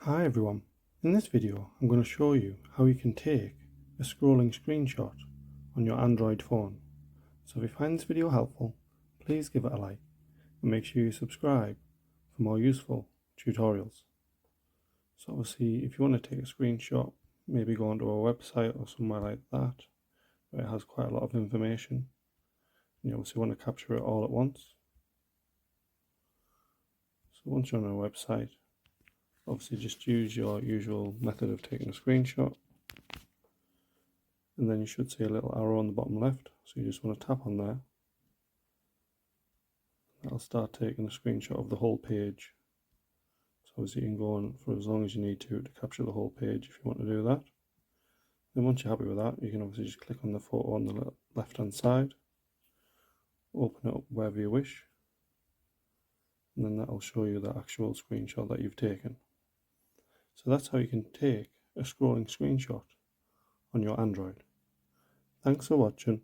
Hi everyone, in this video I'm going to show you how you can take a scrolling screenshot on your Android phone. So if you find this video helpful, please give it a like and make sure you subscribe for more useful tutorials. So obviously if you want to take a screenshot, maybe go onto a website or somewhere like that where it has quite a lot of information. You obviously want to capture it all at once. So once you're on a website, obviously just use your usual method of taking a screenshot, and then you should see a little arrow on the bottom left, so you just want to tap on there. That'll start taking a screenshot of the whole page. So obviously you can go on for as long as you need to capture the whole page if you want to do that. Then once you're happy with that, you can obviously just click on the photo on the left hand side, open it up wherever you wish, and then that'll show you the actual screenshot that you've taken. So that's how you can take a scrolling screenshot on your Android. Thanks for watching.